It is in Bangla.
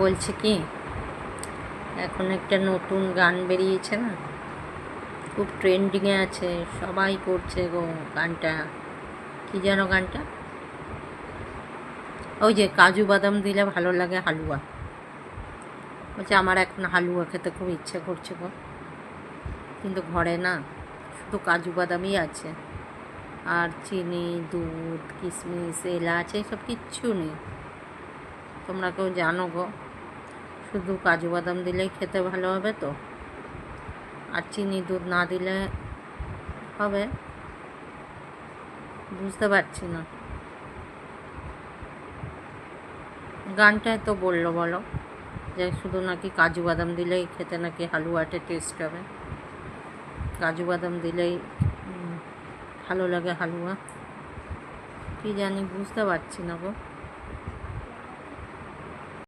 বলছি কি, এখন একটা নতুন গান বেরিয়েছে না, খুব ট্রেন্ডিংয়ে আছে, সবাই করছে গো গানটা। কি যেন গানটা? ওই যে কাজু বাদাম দিলে ভালো লাগে হালুয়া। বলছে আমার এখন হালুয়া খেতে খুব ইচ্ছে করছে গো, কিন্তু ঘরে না শুধু কাজু বাদামই আছে, আর চিনি, দুধ, কিশমিশ, এলাচ এইসব কিচ্ছু নেই। তোমরা কেউ জানো গো? শুধু কাজু বাদাম দিলেই খেতে ভালো হবে তো? আর চিনি দুধ না দিলে হবে? বুঝতে পারছি না। গানটায় তো বললো বলো যে শুধু নাকি কাজু বাদাম দিলেই খেতে নাকি হালুয়াটে টেস্ট হবে, কাজু বাদাম দিলেই ভালো লাগে হালুয়া। কি জানি, বুঝতে পারছি না গো।